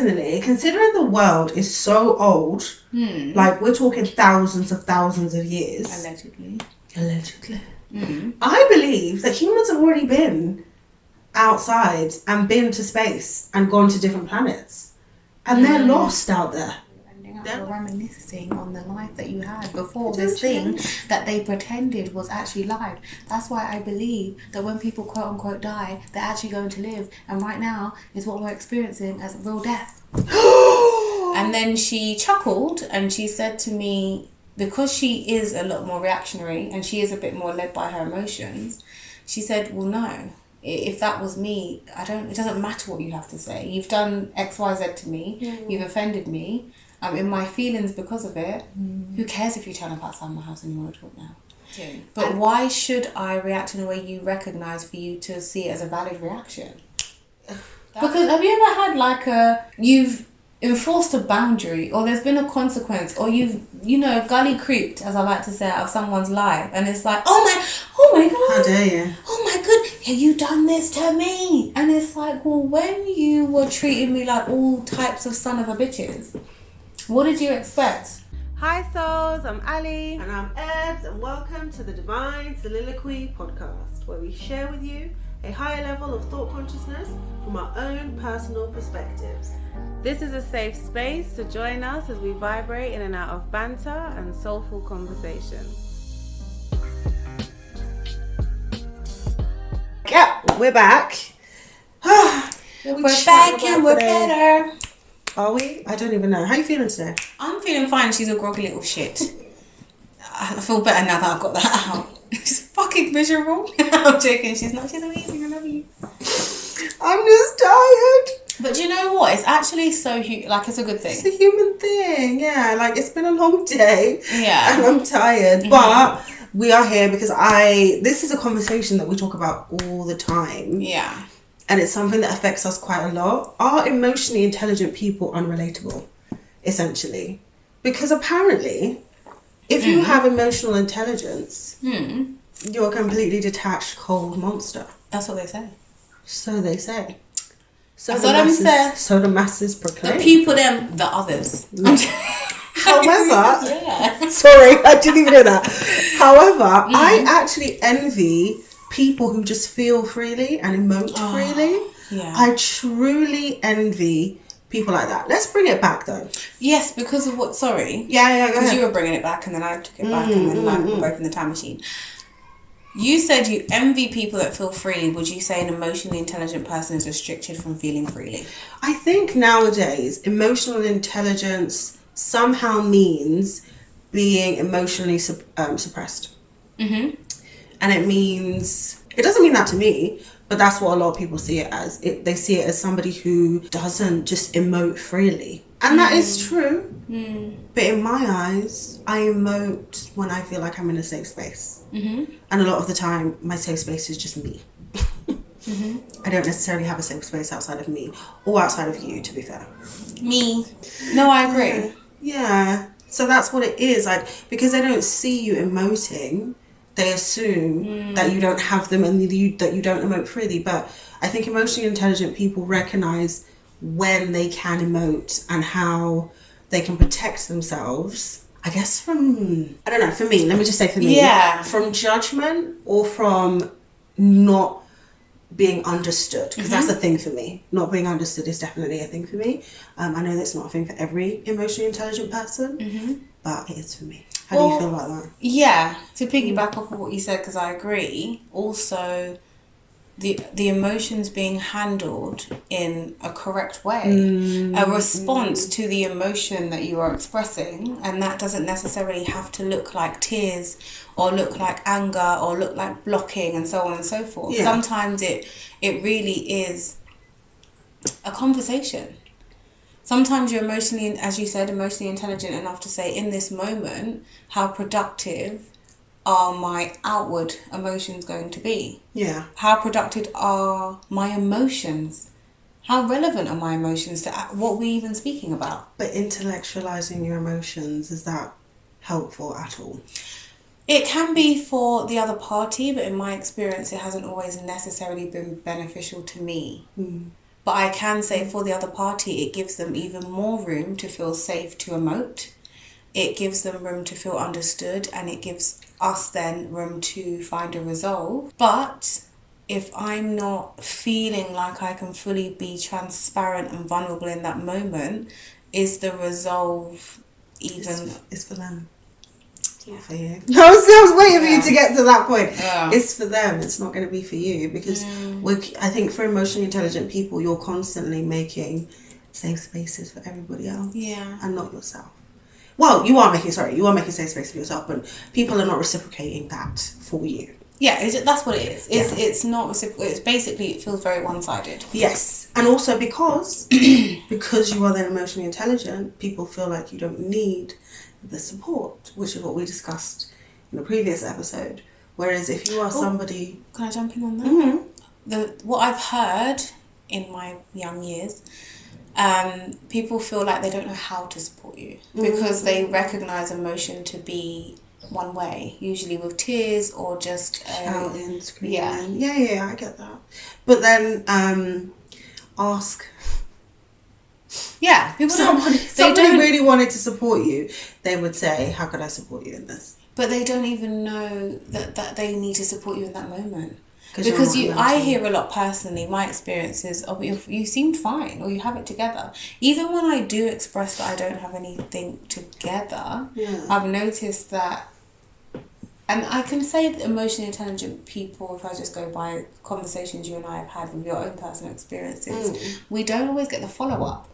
personally, considering the world is so old, like we're talking thousands of years. Allegedly. I believe that humans have already been outside and been to space and gone to different planets. And they're lost out there. They're reminiscing on the life that you had before this thing that they pretended was actually live. That's why I believe that when people quote unquote die, they're actually going to live. And right now is what we're experiencing as real death. And then she chuckled and she said to me, because she is a lot more reactionary and she is a bit more led by her emotions, she said, well, no. If that was me, it doesn't matter what you have to say. You've done X, Y, Z to me. You've offended me. I'm in my feelings because of it. Who cares if you turn up outside my house and you want to talk now? But why should I react in a way you recognise for you to see it as a valid reaction? Because have you ever had you've enforced a boundary, or there's been a consequence, or you've, gully creeped, as I like to say, out of someone's life, and it's like, oh my god, how dare you? Oh my god, yeah, you done this to me. And it's like, well, when you were treating me like all types of son of a bitches, what did you expect? Hi souls, I'm Ali. And I'm Ebz, and welcome to the Divine Soliloquy podcast, where we share with you a higher level of thought consciousness from our own personal perspectives. This is a safe space to join us as we vibrate in and out of banter and soulful conversation. Yep, we're back. We're back and we're better. Are we? I don't even know. How are you feeling today? I'm feeling fine. She's a groggy little shit. I feel better now that I've got that out. She's fucking miserable. I'm joking. She's not. She's amazing. I love you. I'm just tired. But do you know what? It's actually so it's a good thing. It's a human thing. Yeah, it's been a long day. Yeah. And I'm tired. But we are here because this is a conversation that we talk about all the time. Yeah. And it's something that affects us quite a lot. Are emotionally intelligent people unrelatable? Essentially. Because apparently, if you have emotional intelligence, you're a completely detached, cold monster. That's what they say. So they say. So the masses proclaim. The people, the others. However, yeah. Sorry, I didn't even hear that. However, I actually envy people who just feel freely and emote freely. Yeah. I truly envy people like that. Let's bring it back though. Yes, because of what? Sorry. Yeah. Because you were bringing it back, and then I took it back, and then we're both in the time machine. You said you envy people that feel freely. Would you say an emotionally intelligent person is restricted from feeling freely? I think nowadays emotional intelligence somehow means being emotionally suppressed. And it doesn't mean that to me, but that's what a lot of people see it as. They see it as somebody who doesn't just emote freely. And that is true. But in my eyes, I emote when I feel like I'm in a safe space. And a lot of the time, my safe space is just me. I don't necessarily have a safe space outside of me or outside of you, to be fair. Me. No, I agree. Yeah. So that's what it is. Because they don't see you emoting, they assume that you don't have them and that you don't emote freely. But I think emotionally intelligent people recognize when they can emote and how they can protect themselves, I guess, from, I don't know, for me, let me just say for me, from judgment or from not being understood, because that's the thing for me. Not being understood is definitely a thing for me. I know that's not a thing for every emotionally intelligent person, but it is for me. How do you feel about that? Yeah, to piggyback off of what you said, because I agree, also the emotions being handled in a correct way, a response to the emotion that you are expressing, and that doesn't necessarily have to look like tears or look like anger or look like blocking and so on and so forth. Sometimes it really is a conversation. Sometimes you're emotionally, as you said, emotionally intelligent enough to say, in this moment, how productive are my outward emotions going to be? Yeah. How productive are my emotions? How relevant are my emotions to what we're even speaking about? But intellectualizing your emotions, is that helpful at all? It can be for the other party, but in my experience, it hasn't always necessarily been beneficial to me. But I can say for the other party, it gives them even more room to feel safe to emote. It gives them room to feel understood, and it gives us then room to find a resolve. But if I'm not feeling like I can fully be transparent and vulnerable in that moment, is the resolve even... It's for them. It's not for you. I was waiting for you to get to that point. It's for them. It's not going to be for you, because I think for emotionally intelligent people, you're constantly making safe spaces for everybody else, and not yourself. Well, you are making safe space for yourself, but people are not reciprocating that for you. Yeah, that's what it is. It's not reciprocal. It's basically, it feels very one-sided. Yes, and also because you are then emotionally intelligent, people feel like you don't need the support, which is what we discussed in the previous episode. Whereas if you are somebody... Can I jump in on that? What I've heard in my young years, people feel like they don't know how to support you because they recognise emotion to be one way, usually with tears or just shouting, screaming. Yeah, I get that. But then ask. Yeah, people somebody really wanted to support you, they would say, how could I support you in this? But they don't even know that they need to support you in that moment. Because I hear a lot personally, my experiences of you seemed fine or you have it together. Even when I do express that I don't have anything together, I've noticed that, and I can say that emotionally intelligent people, if I just go by conversations you and I have had with your own personal experiences, we don't always get the follow-up.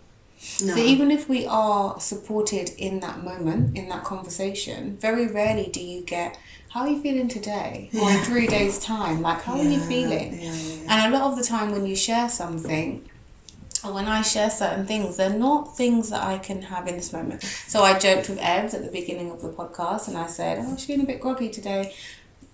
No. So even if we are supported in that moment, in that conversation, very rarely do you get, how are you feeling today? Or in 3 days' time, like, how are you feeling? And a lot of the time when you share something, or when I share certain things, they're not things that I can have in this moment. So I joked with Ebz at the beginning of the podcast, and I said, oh, she's feeling a bit groggy today.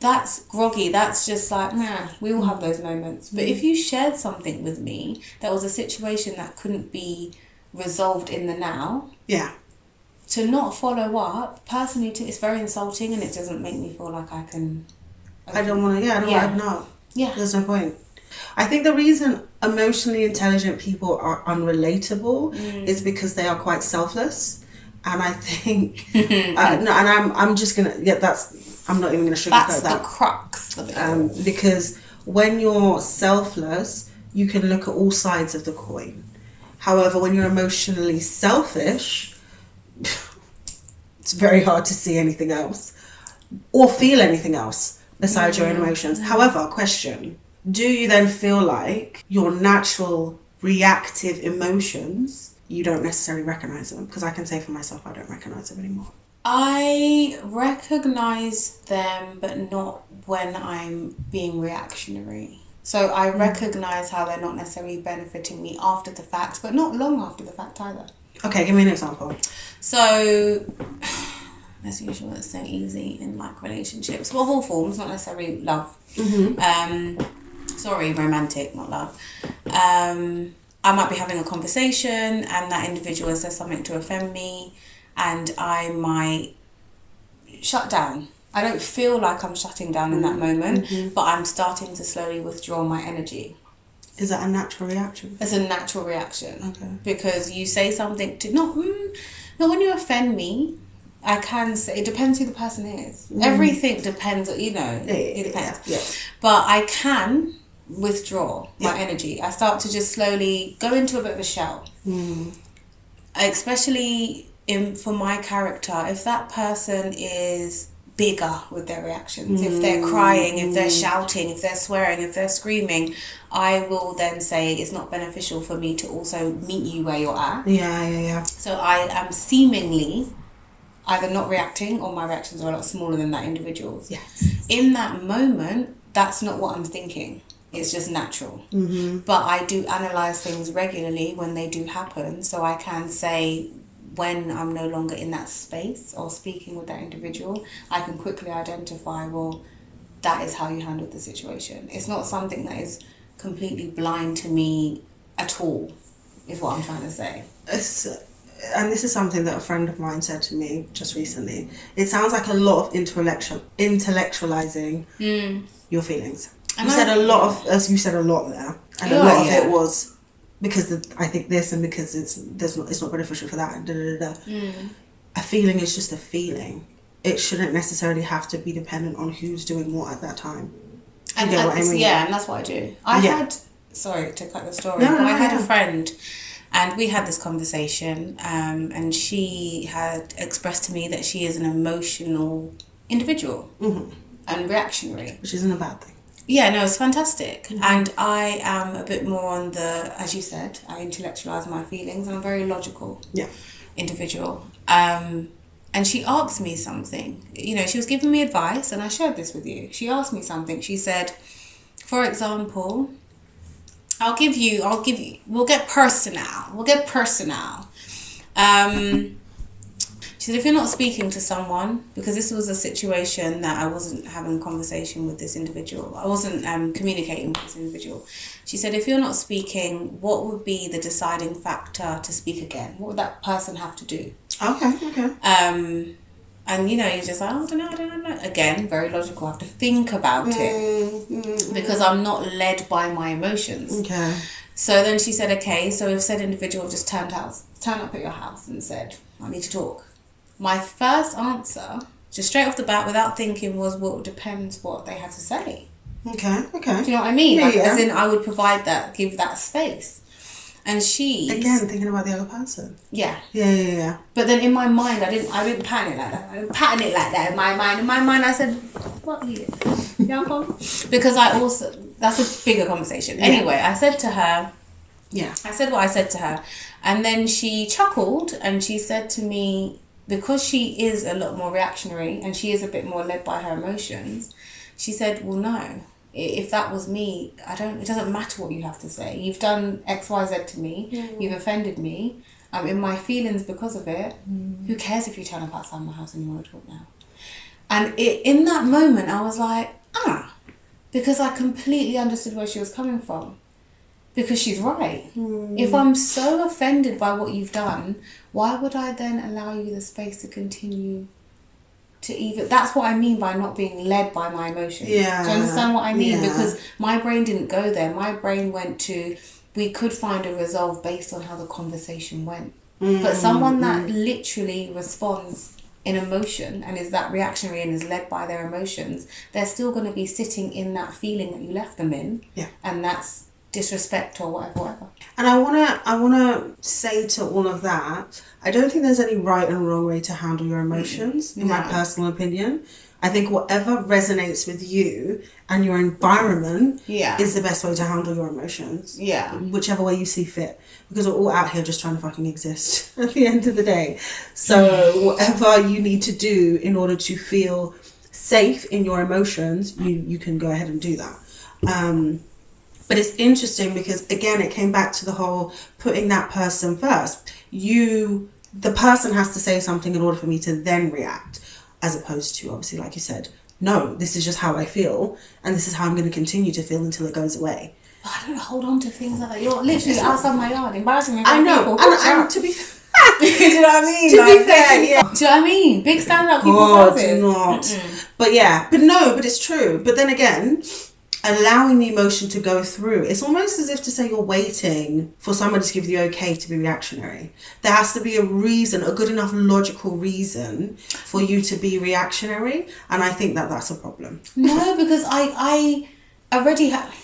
That's groggy. That's just like, nah, we all have those moments. But if you shared something with me that was a situation that couldn't be resolved in the now, to not follow up, personally, it's very insulting, and it doesn't make me feel like I can... I don't want to open up. There's no point. I think the reason emotionally intelligent people are unrelatable is because they are quite selfless. And I think... I'm just going to... I'm not even going to sugarcoat that. That's the crux of it. Because when you're selfless, you can look at all sides of the coin. However, when you're emotionally selfish, it's very hard to see anything else or feel anything else besides your own emotions. However, question, do you then feel like your natural reactive emotions, you don't necessarily recognize them? Because I can say for myself, I don't recognize them anymore. I recognize them, but not when I'm being reactionary. So I recognise how they're not necessarily benefiting me after the fact, but not long after the fact either. Okay, give me an example. So, as usual, it's so easy in like relationships. Well, of all forms, not necessarily love. Sorry, romantic, not love. I might be having a conversation and that individual says something to offend me, and I might shut down. I don't feel like I'm shutting down in that moment, but I'm starting to slowly withdraw my energy. Is that a natural reaction? It's a natural reaction. Okay. Because you say something to... Not when you offend me, I can say... It depends who the person is. Everything depends, it depends. Yeah. But I can withdraw my energy. I start to just slowly go into a bit of a shell. Especially for my character, if that person is... bigger with their reactions, if they're crying, if they're shouting, if they're swearing, if they're screaming, I will then say it's not beneficial for me to also meet you where you're at. So I am seemingly either not reacting, or my reactions are a lot smaller than that individual's. In that moment, that's not what I'm thinking. It's just natural. But I do analyse things regularly when they do happen, so I can say, when I'm no longer in that space or speaking with that individual, I can quickly identify, well, that is how you handled the situation. It's not something that is completely blind to me at all, is what I'm trying to say. And this is something that a friend of mine said to me just recently. It sounds like a lot of intellectualizing your feelings. You said a lot there, and a lot of it was because I think this, and because it's not beneficial for that, and A feeling is just a feeling. It shouldn't necessarily have to be dependent on who's doing what at that time. And that's what I do. I had, sorry to cut the story, but I had a friend, and we had this conversation, and she had expressed to me that she is an emotional individual and reactionary. Which isn't a bad thing. Yeah, no, it's fantastic. And I am a bit more on the, as you said, I intellectualize my feelings. I'm a very logical individual. And she asked me something. You know, she was giving me advice, and I shared this with you. She asked me something. She said, for example, we'll get personal. She said, if you're not speaking to someone, because this was a situation that I wasn't having a conversation with this individual. I wasn't communicating with this individual. She said, if you're not speaking, what would be the deciding factor to speak again? What would that person have to do? Okay. And, you know, you're just like, I don't know. Again, very logical. I have to think about it because I'm not led by my emotions. Okay. So then she said, okay, so if said individual just turned up at your house and said, I need to talk. My first answer, just straight off the bat, without thinking, was, well, it depends what they had to say. Okay. Do you know what I mean? Yeah, As in, I would give that space. And she again thinking about the other person. Yeah. But then in my mind, I didn't pattern it like that. I didn't pattern it like that in my mind. In my mind, I said, "What are you? Because that's a bigger conversation. Yeah. Anyway, I said to her. Yeah. I said what I said to her, and then she chuckled and she said to me, because she is a lot more reactionary and she is a bit more led by her emotions. She said, "Well, no. If that was me, it doesn't matter what you have to say. You've done X, Y, Z to me. You've offended me. I'm in my feelings because of it. Who cares if you turn up outside my house and you want to talk now?" And in that moment, I was like, because I completely understood where she was coming from. Because she's right. If I'm so offended by what you've done, why would I then allow you the space to continue to even... That's what I mean by not being led by my emotions. Yeah. Do you understand what I mean? Yeah. Because my brain didn't go there. My brain went to, we could find a resolve based on how the conversation went. But someone that literally responds in emotion and is that reactionary and is led by their emotions, they're still going to be sitting in that feeling that you left them in. Yeah. And that's disrespect or whatever. And I wanna say to all of that, I don't think there's any right and wrong way to handle your emotions, in my personal opinion. I think whatever resonates with you and your environment is the best way to handle your emotions. Yeah. Whichever way you see fit. Because we're all out here just trying to fucking exist at the end of the day. So whatever you need to do in order to feel safe in your emotions, you can go ahead and do that. But it's interesting because, again, it came back to the whole putting that person first. The person has to say something in order for me to then react, as opposed to, obviously, like you said, no, this is just how I feel, and this is how I'm going to continue to feel until it goes away. But I don't hold on to things like that. You're literally outside my yard, embarrassing me. I know, and to be do you know what I mean? To be fair, yeah. Do you know what I mean? Big stand up people's houses. Not. But it's true. But then again, allowing the emotion to go through, it's almost as if to say you're waiting for somebody to give you the okay to be reactionary. There has to be a reason, a good enough logical reason for you to be reactionary, and I think that's a problem. No, because I already have...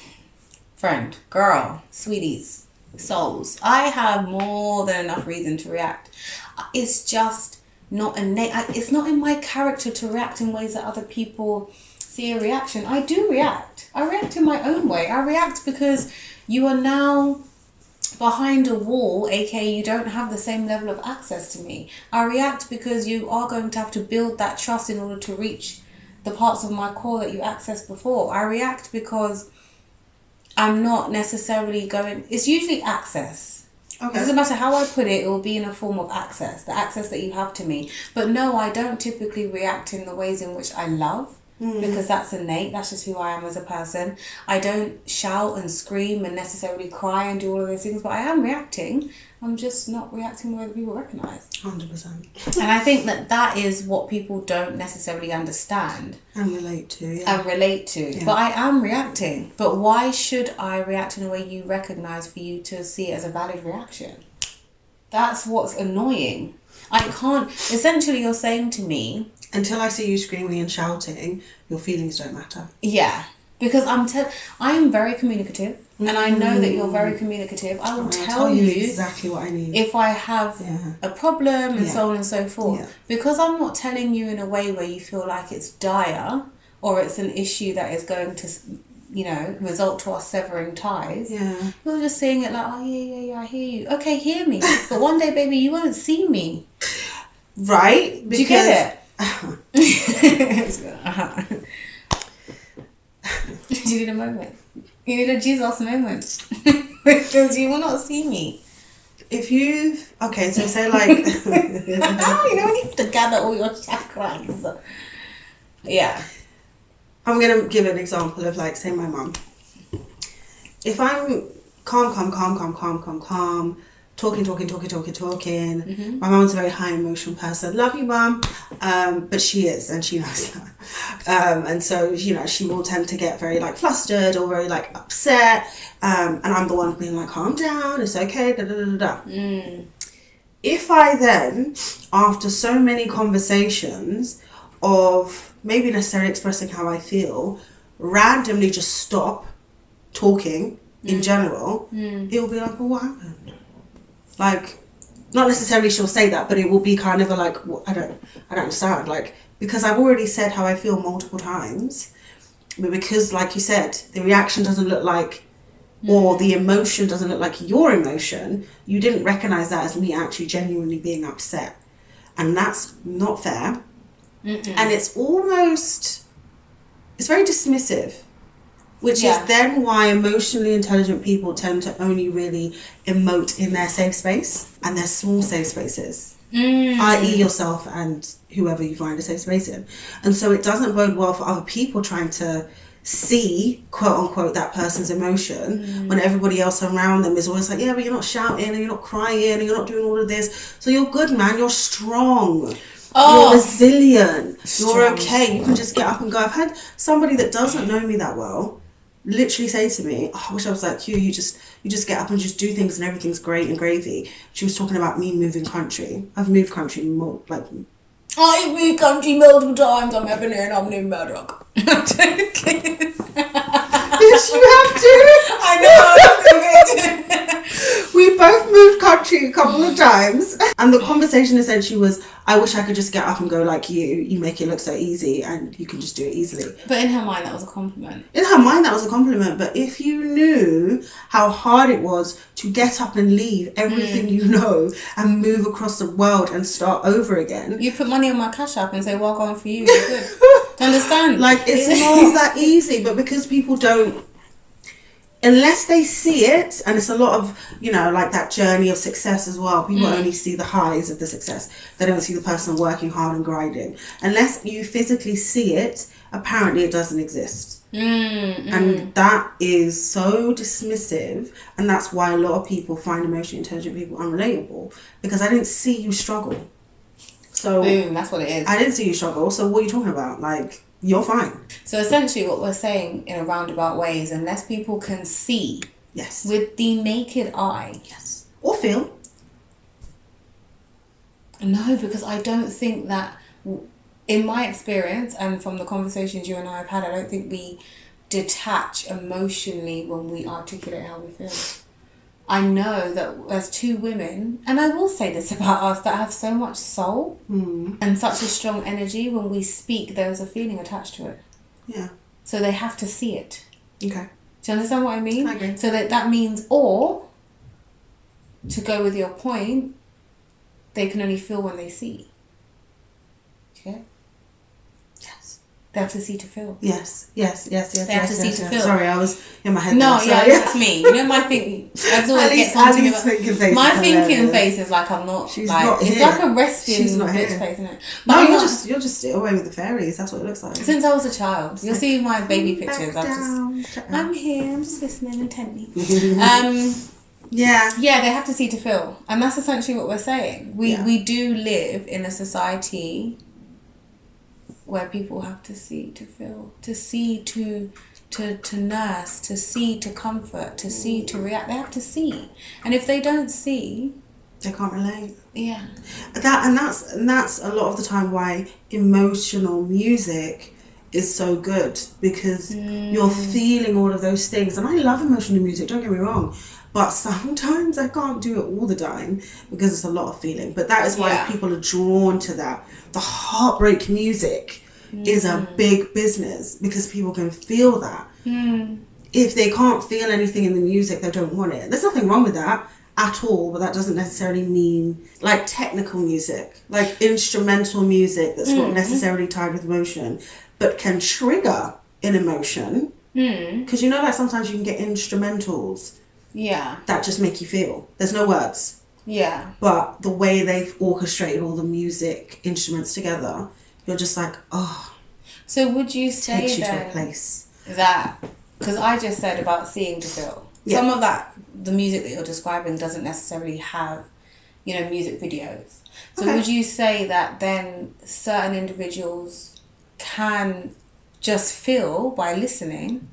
Friend, girl, sweeties, souls, I have more than enough reason to react. It's just not it's not in my character to react in ways that other people see a reaction. I do react. I react in my own way. I react because you are now behind a wall, aka you don't have the same level of access to me. I react because you are going to have to build that trust in order to reach the parts of my core that you accessed before. I react because I'm not necessarily going... It's usually access. Okay. It doesn't matter how I put it, it will be in a form of access. The access that you have to me. But no, I don't typically react in the ways in which I love. because that's innate. That's just who I am as a person. I don't shout and scream and necessarily cry and do all of those things, but I am reacting. I'm just not reacting the way that people recognise. 100%. And I think that is what people don't necessarily understand. And relate to, yeah. And relate to. Yeah. But I am reacting. But why should I react in a way you recognise for you to see it as a valid reaction? That's what's annoying. I can't... Essentially, you're saying to me... Until I see you screaming and shouting, your feelings don't matter. Yeah. Because I am very communicative. And I know that you're very communicative. I will tell you exactly what I need. If I have a problem and so on and so forth. Yeah. Because I'm not telling you in a way where you feel like it's dire or it's an issue that is going to, result to us severing ties. Yeah. You're just saying it like, oh, yeah, I hear you. Okay, hear me. But one day, baby, you won't see me. Right? Do you get it? Do you need a moment? You need a Jesus moment. Because you will not see me. If you've... Okay, so say like... You need to gather all your chakras. Yeah. I'm going to give an example of like, say my mum. If I'm calm, talking. Mm-hmm. My mum's a very high emotional person. Love you, mum. But she is, and she knows that. And so, she will tend to get very like flustered or very like upset. And I'm the one being like, calm down, it's okay, If I then, after so many conversations of maybe necessarily expressing how I feel, randomly just stop talking in general, it will be like, well, what happened? Like, not necessarily she'll say that, but it will be kind of a like, well, I don't understand. Like, because I've already said how I feel multiple times, but because, like you said, the reaction doesn't look like, or the emotion doesn't look like your emotion, you didn't recognize that as me actually genuinely being upset. And that's not fair. And it's very dismissive. Which is then why emotionally intelligent people tend to only really emote in their safe space and their small safe spaces, i.e. yourself and whoever you find a safe space in. And so it doesn't bode well for other people trying to see, quote unquote, that person's emotion when everybody else around them is always like, yeah, but you're not shouting and you're not crying and you're not doing all of this. So you're good, man. You're strong. You're resilient. You're okay. You can just get up and go. I've had somebody that doesn't know me that well literally say to me, oh, I wish I was like you just get up and just do things and everything's great and gravy. She was talking about me moving country. I've moved country more, like... I've moved country multiple times. I'm Ebony and I'm New Murdoch. I'm joking. Yes, you have to. I know. We both moved country a couple of times. And the conversation essentially was, I wish I could just get up and go like you. You make it look so easy and you can just do it easily. But in her mind, that was a compliment. In her mind, that was a compliment. But if you knew how hard it was to get up and leave everything you know and move across the world and start over again. You put money on my cash app and say, well, going for you. You're good. Do you understand? Like, it's not that easy. But because people don't, unless they see it, and it's a lot of, like that journey of success as well. People only see the highs of the success. They don't see the person working hard and grinding. Unless you physically see it, apparently it doesn't exist. And that is so dismissive. And that's why a lot of people find emotionally intelligent people unrelatable. Because I didn't see you struggle. So boom, that's what it is. I didn't see you struggle. So what are you talking about? Like, you're fine. So essentially what we're saying in a roundabout way is unless people can see with the naked eye. Yes. Or feel. No, because I don't think that, in my experience and from the conversations you and I have had, I don't think we detach emotionally when we articulate how we feel. I know that as two women, and I will say this about us, that have so much soul and such a strong energy, when we speak, there's a feeling attached to it. Yeah. So they have to see it. Okay. Do you understand what I mean? I agree. So that means, or, to go with your point, they can only feel when they see. Okay? Yes. They have to see to feel. Yes. They have to see to feel. Sorry, I was in my head. No, there. yeah, that's me. You know, my thinking. That's always gets on to me. My thinking face is like I'm not. She's like, not it's here. like a resting She's not bitch here. face, isn't it? No, But you're just away with the fairies. That's what it looks like. Since I was a child, you'll see my baby pictures. I'm I'm here. I'm just listening intently. Yeah. Yeah, they have to see to feel, and that's essentially what we're saying. We Yeah. we do live in a society where people have to see to feel, to see to nurse, to see to comfort, to see to react. They have to see, and if they don't see, They can't relate. yeah, That's a lot of the time why emotional music is so good, because you're feeling all of those things. And I love emotional music, don't get me wrong, but sometimes I can't do it all the time because it's a lot of feeling. But that is why people are drawn to that. The heartbreak music is a big business because people can feel that. If they can't feel anything in the music, they don't want it. There's nothing wrong with that at all, but that doesn't necessarily mean like technical music, like instrumental music that's not necessarily tied with emotion, but can trigger an emotion. Because you know, like sometimes you can get instrumentals that just make you feel. There's no words. Yeah. But the way they've orchestrated all the music instruments together, you're just like, oh. So would you say takes you to a then place. that, because I just said about seeing to feel, some of that, the music that you're describing doesn't necessarily have, you know, music videos. So would you say that then certain individuals can just feel by listening,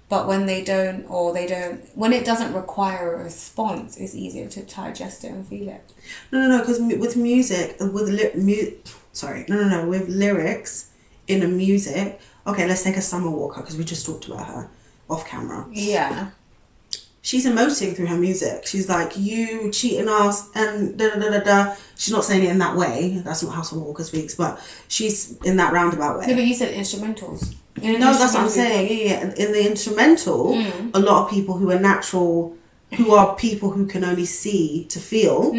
but when they don't, when it doesn't require a response, it's easier to digest it and feel it? No, because with music, with lyrics in a music, okay, let's take a Summer Walker, because we just talked about her off camera. Yeah. She's emoting through her music. She's like, you cheating us and da-da-da-da-da. She's not saying it in that way. That's not how Summer Walker speaks, but she's in that roundabout way. No, but you said instrumentals. No, that's what I'm saying. Yeah. In the instrumental, a lot of people who are natural, who are people who can only see to feel,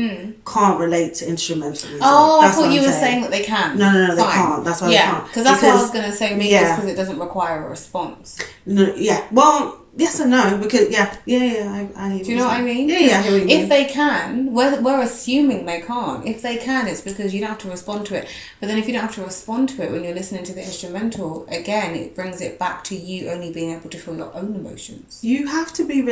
can't relate to instrumental music. Oh, that's I thought what you I'm were saying. saying that they can. No, they can't. That's why they can't. Because that's what I was going to say. Maybe it's because it doesn't require a response. No, yeah. Well, yes and no, because I hear. Do you know what I mean? Yeah, I hear what you mean. If they can, we're assuming they can't. If they can, it's because you don't have to respond to it. But then if you don't have to respond to it when you're listening to the instrumental, again, it brings it back to you only being able to feel your own emotions. You have to be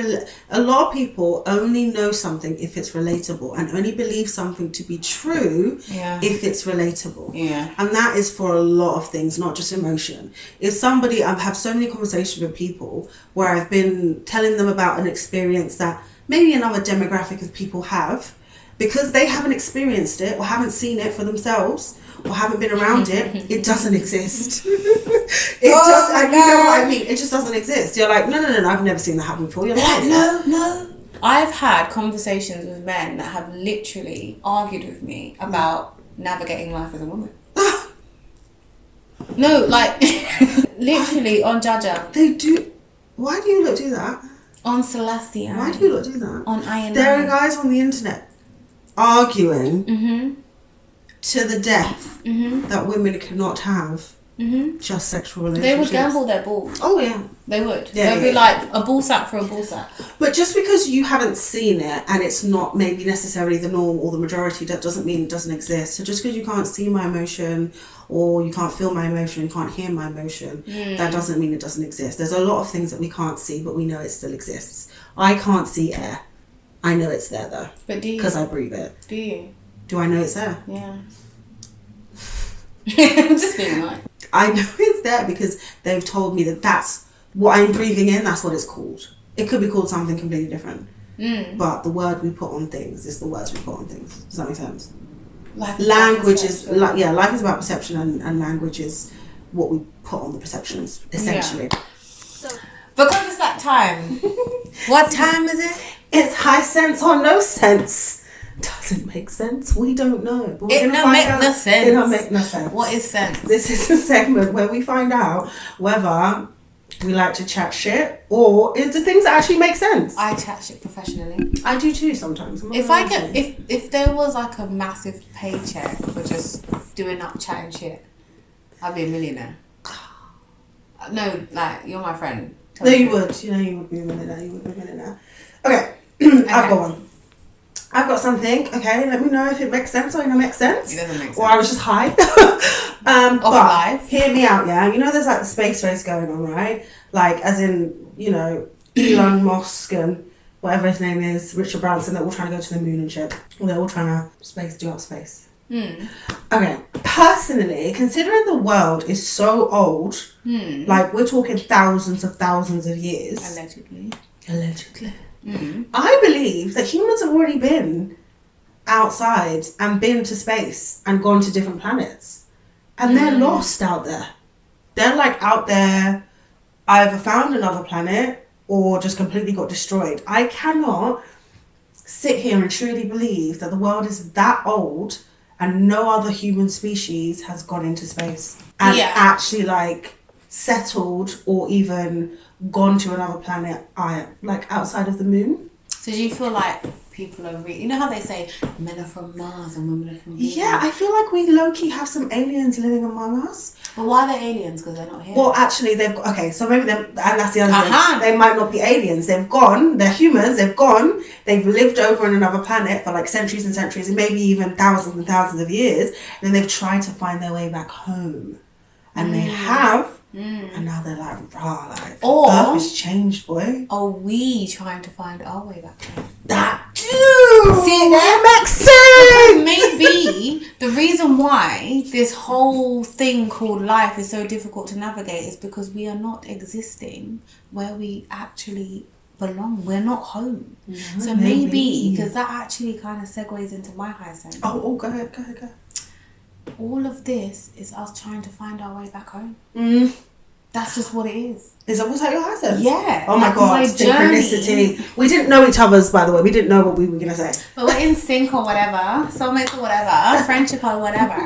a lot of people only know something if it's relatable, and only believe something to be true if it's relatable. Yeah. And that is for a lot of things, not just emotion. If somebody, I've had so many conversations with people where I've been telling them about an experience that maybe another demographic of people have, because they haven't experienced it or haven't seen it for themselves or haven't been around it, it doesn't exist. You know what I mean? It just doesn't exist. You're like, no, I've never seen that happen before. You're like, no. I've had conversations with men that have literally argued with me about navigating life as a woman. No, like, literally on Jaja. They do. Why do you lot do that? On Celestia. Why do you lot do that? On I&M. There are guys on the internet arguing to the death that women cannot have just sexual relationships. They would gamble their balls. Oh, yeah. They would. Yeah, They'd be like, a ball sack for a ball sack. But just because you haven't seen it and it's not maybe necessarily the norm or the majority, that doesn't mean it doesn't exist. So just because you can't see my emotion or you can't feel my emotion, you can't hear my emotion, that doesn't mean it doesn't exist. There's a lot of things that we can't see, but we know it still exists. I can't see air. I know it's there though. But do you? Because I breathe it. Do you? Do I know it's there? Yeah. I'm just being like. I know it's there because they've told me that that's what I'm breathing in, that's what it's called. It could be called something completely different. But the word we put on things is the words we put on things. Does that make sense? Language is life is about perception, and language is what we put on the perceptions, essentially. Yeah. So, because it's that time. What time is it? It's high sense or no sense. Doesn't make sense. We don't know. But It don't make no sense. It don't make no sense. What is sense? This is a segment where we find out whether we like to chat shit or if the things actually make sense. I chat shit professionally. I do too sometimes. If there was like a massive paycheck for just doing up chatting shit, I'd be a millionaire. No, like, you're my friend. No, you would. You know, you would be a millionaire. You would be a millionaire. Okay. I've got one. I've got something. Okay, let me know if it makes sense or it doesn't make sense. It doesn't make sense. Or I was just high. But life. Hear me out, yeah? You know there's like the space race going on, right? Like, as in, you know, Elon Musk and whatever his name is, Richard Branson, they're all trying to go to the moon and shit. They're all trying to do up space. Okay, personally, considering the world is so old, like we're talking thousands of years. Allegedly. I believe that humans have already been outside and been to space and gone to different planets. And they're lost out there. They're like out there, either found another planet or just completely got destroyed. I cannot sit here and truly believe that the world is that old and no other human species has gone into space and actually like settled or even gone to another planet, like outside of the moon. So do you feel like people are you know how they say men are from Mars and women are from Venus? Yeah, I feel like we low-key have some aliens living among us. Well, why are they aliens? Because they're not here. Well, actually, they've got... Okay, so maybe them... And that's the other thing. They might not be aliens. They've gone. They're humans. They've gone. They've lived over on another planet for like centuries and centuries and maybe even thousands and thousands of years. And then they've tried to find their way back home. And they have... And now they're like, like, Earth has changed, boy. Are we trying to find our way back home? That too! See, that makes sense! Maybe the reason why this whole thing called life is so difficult to navigate is because we are not existing where we actually belong. We're not home. So maybe, because that actually kind of segues into my high sense. Oh, go ahead. All of this is us trying to find our way back home. That's just what it is. Is that what's your high sense? Yeah. Oh my god, synchronicity. We didn't know each other's, by the way. We didn't know what we were going to say. But we're in sync or whatever, soulmates or whatever, friendship or whatever.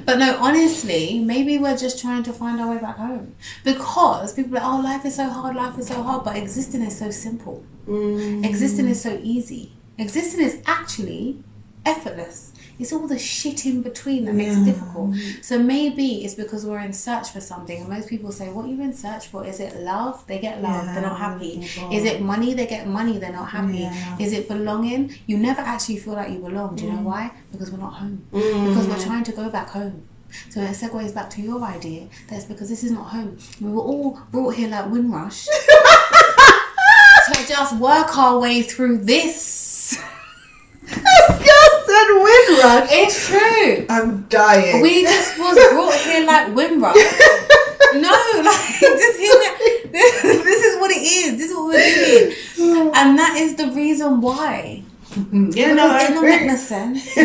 But no, honestly, maybe we're just trying to find our way back home. Because people are like, oh, life is so hard. But existing is so simple. Existing is so easy. Existing is actually effortless. It's all the shit in between that makes it difficult. So maybe it's because we're in search for something. And most people say, what are you in search for? Is it love? They get love. They're not happy. Is it money? They get money. They're not happy. Is it belonging? You never actually feel like you belong. Do you know why? Because we're not home. Because we're trying to go back home. So it segues back to your idea. That's because this is not home. We were all brought here like Windrush to just work our way through this. Said Windrush. It's true. I'm dying. We just was brought here like Windrush. No, like this is what it is. This is what we're doing, and that is the reason why. Yeah, no, I agree. It doesn't make no sense.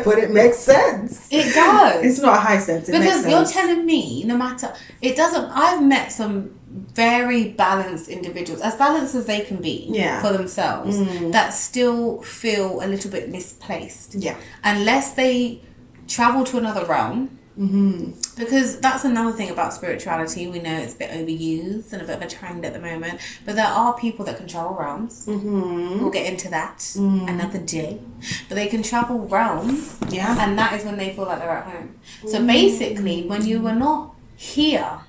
But it makes sense. It does. It's not a high sense. It because makes sense. you're telling me, no matter it doesn't. I've met some very balanced individuals, as balanced as they can be for themselves, that still feel a little bit misplaced. Yeah. Unless they travel to another realm. Because that's another thing about spirituality. We know it's a bit overused and a bit of a trend at the moment, but there are people that can travel realms. We'll get into that another day, but they can travel realms, and that is when they feel like they're at home. So basically, when you were not here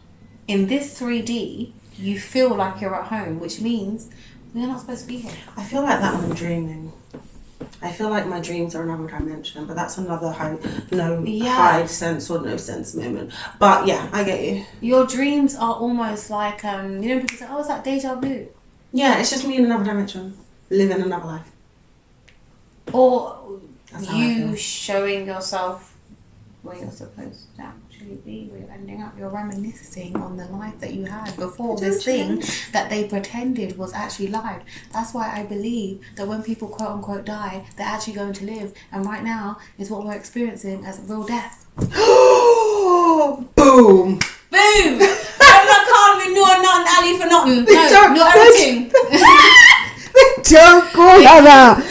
in this 3D, you feel like you're at home, which means we're not supposed to be here. I feel like that when I'm dreaming. I feel like my dreams are another dimension, but that's another high sense or no sense moment. But yeah, I get you. Your dreams are almost like, people say, oh, it's like deja vu. Yeah, it's just me in another dimension, living another life. Or you showing yourself where you're supposed to actually be, where you're ending up. You're reminiscing on the life that you had before this thing that they pretended was actually live. That's why I believe that when people quote unquote die, they're actually going to live, and right now is what we're experiencing as real death. Boom! I'm not calling you nothing Ali for nothing. No everything. Don't go like that.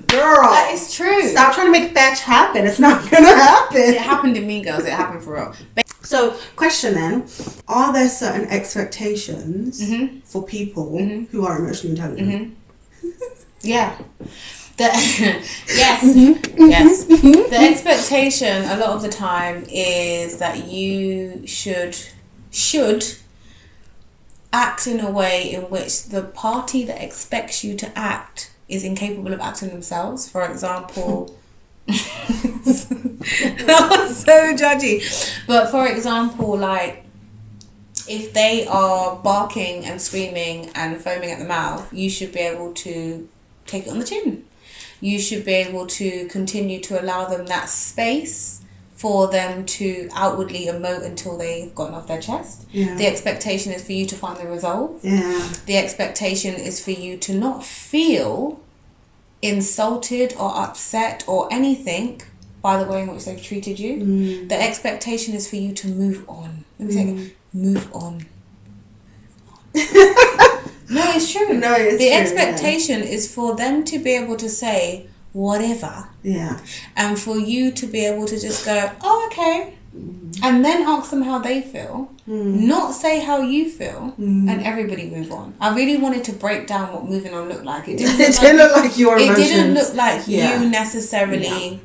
Girl, that is true. Stop trying to make fetch happen. It's not gonna happen. It happened to Mean Girls. It happened for real. So, question then: are there certain expectations for people who are emotionally intelligent? Yeah. Yes. Yes. The expectation a lot of the time is that you should act in a way in which the party that expects you to act is incapable of acting themselves. For example, that was so judgy. But for example, like, if they are barking and screaming and foaming at the mouth, you should be able to take it on the chin. You should be able to continue to allow them that space for them to outwardly emote until they've gotten off their chest. Yeah. The expectation is for you to find the resolve. Yeah. The expectation is for you to not feel insulted or upset or anything by the way in which they've treated you. The expectation is for you to move on. Let me say it. Move on. No, it's true. No, it's the true, expectation is for them to be able to say whatever. Yeah. And for you to be able to just go, oh, okay. And then ask them how they feel. Not say how you feel. And everybody move on. I really wanted to break down what moving on looked like. It didn't look like your emotions. It didn't look like you necessarily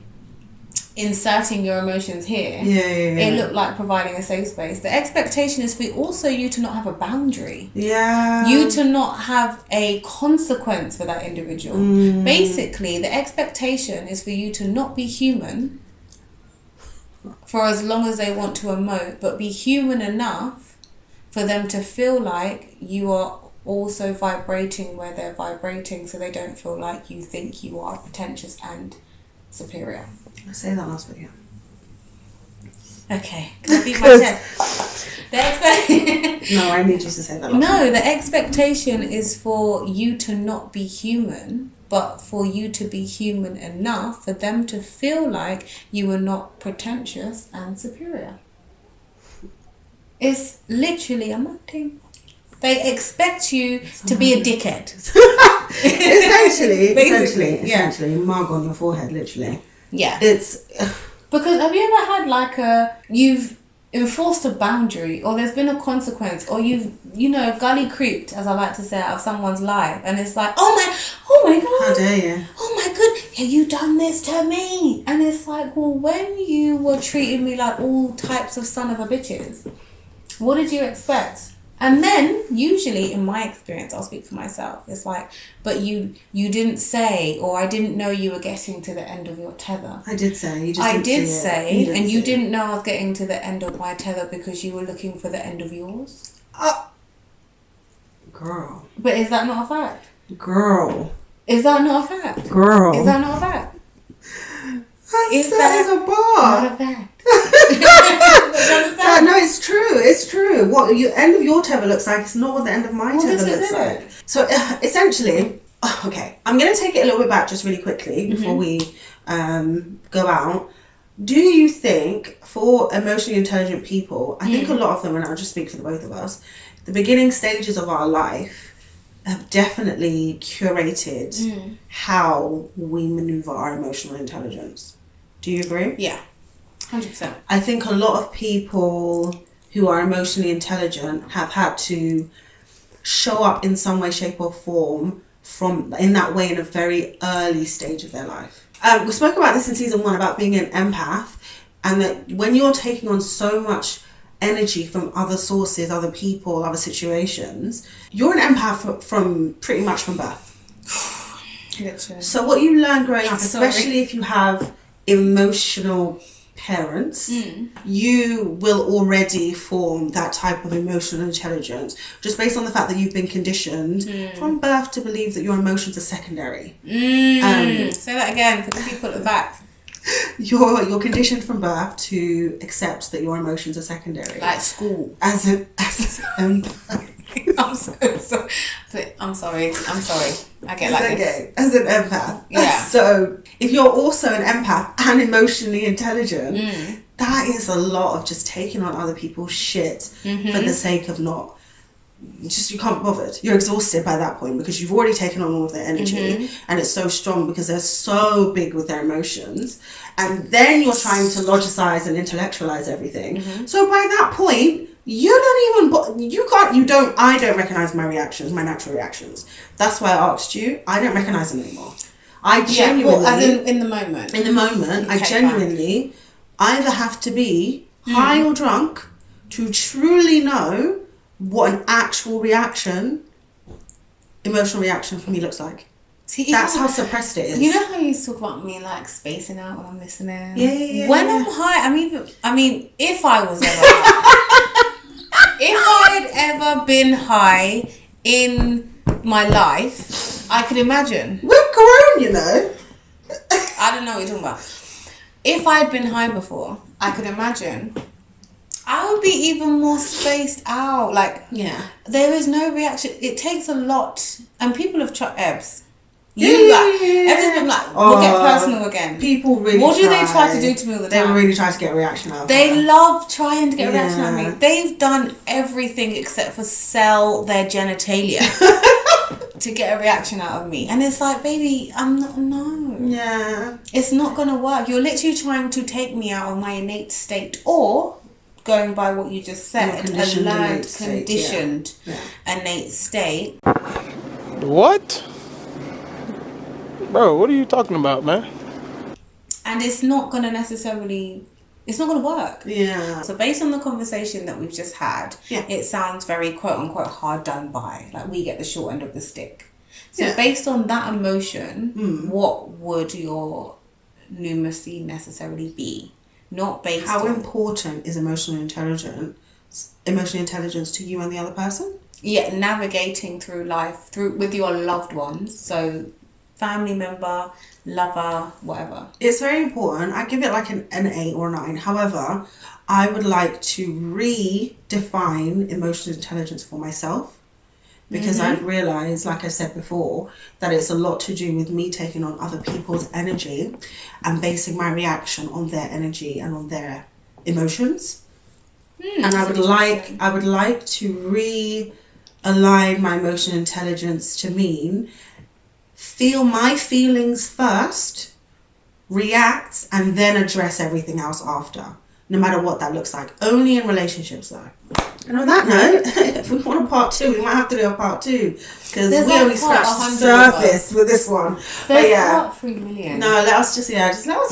inserting your emotions here. It looked like providing a safe space. The expectation is for also you to not have a boundary. You to not have a consequence for that individual. Basically, the expectation is for you to not be human for as long as they want to emote, but be human enough for them to feel like you are also vibrating where they're vibrating, so they don't feel like you think you are pretentious and superior. I say that last bit, Okay, can I beat my chest? No, I need you to say that last No, the expectation is for you to not be human, but for you to be human enough for them to feel like you are not pretentious and superior. It's literally a mountain. They expect you to be a dickhead. essentially, mark on your forehead, literally. Yeah. It's because have you ever had you've enforced a boundary, or there's been a consequence, or you've gully creeped, as I like to say, out of someone's life, and it's like, oh my god, how dare you? Oh my god, have you done this to me? And it's like, well, when you were treating me like all types of son of a bitches, what did you expect? And then, usually, in my experience, I'll speak for myself, it's like, but you didn't say, or I didn't know you were getting to the end of your tether. I did say. You just I didn't did see say, it. and you didn't know I was getting to the end of my tether because you were looking for the end of yours. Girl. But is that not a fact? Girl. Is that not a fact? Girl. Is that not a fact? Is that a bar? Not a fact. No, it's true. It's true. What the end of your tether looks like is not what the end of my tether looks like. So essentially, okay, I'm going to take it a little bit back just really quickly before we go out. Do you think for emotionally intelligent people, I think a lot of them, and I'll just speak for the both of us, the beginning stages of our life have definitely curated how we maneuver our emotional intelligence. Do you agree? Yeah. 100%. I think a lot of people who are emotionally intelligent have had to show up in some way, shape or form in that way in a very early stage of their life. We spoke about this in season 1 about being an empath, and that when you're taking on so much energy from other sources, other people, other situations, you're an empath from pretty much from birth. Literally. So what you learn growing up, especially if you have emotional parents, you will already form that type of emotional intelligence just based on the fact that you've been conditioned from birth to believe that your emotions are secondary. Say that again for the people at the back. You're conditioned from birth to accept that your emotions are secondary. Like school. As an I'm sorry. I get like this. As an empath. Yeah. So if you're also an empath and emotionally intelligent, that is a lot of just taking on other people's shit for the sake of not. Just you can't be bothered. You're exhausted by that point because you've already taken on all of their energy and it's so strong because they're so big with their emotions, and then you're trying to logicize and intellectualize everything. So by that point, I don't recognize my reactions, my natural reactions. That's why I asked you. I don't recognize them anymore. I genuinely, as in the moment. In the moment, I genuinely either have to be high or drunk to truly know what an actual reaction, emotional reaction for me looks like. See, that's how suppressed it is. You know how you talk about me like spacing out when I'm listening? Yeah. When I'm high, if I was ever high, if I had ever been high in my life, I could imagine. We're grown, you know. I don't know what you're talking about. If I'd been high before, I could imagine I would be even more spaced out. Like, there is no reaction. It takes a lot. And people have tried Ebz. Ebz has been like, we'll get personal again. People really What do they try to do to me all the time? They really try to get a reaction out of They love trying to get a reaction out of me. They've done everything except for sell their genitalia to get a reaction out of me. And it's like, baby, I'm not, no. Yeah. It's not going to work. You're literally trying to take me out of my innate state, or going by what you just said, a learned, conditioned, innate state. What? Bro, what are you talking about, man? And it's not going to work. Yeah. So based on the conversation that we've just had, it sounds very quote unquote hard done by. Like, we get the short end of the stick. So based on that emotion, what would your numeracy necessarily be? Not based How on... important is emotional intelligence to you and the other person? Yeah, navigating through life with your loved ones. So family member, lover, whatever. It's very important. I give it like an 8 or a 9. However, I would like to redefine emotional intelligence for myself, because I've realised, like I said before, that it's a lot to do with me taking on other people's energy and basing my reaction on their energy and on their emotions. And I would like to realign my emotional intelligence to mean feel my feelings first, react, and then address everything else after. No matter what that looks like. Only in relationships, though. And on that note, if we want a part 2, we might have to do a part 2. Because we only scratched the surface with this one. There's part 3 million. No, let us just let us know.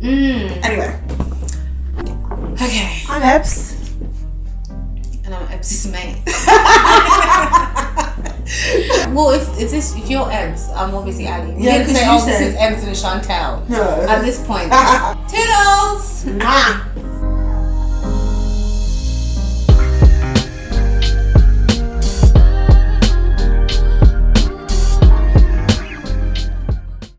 Anyway. Okay. I'm Ebz. And I'm Ebz's mate. Well, if you're Ebz, I'm obviously Ali. You didn't say, this is Ebz and Chantel. No. At this point. Toodles! Mwah.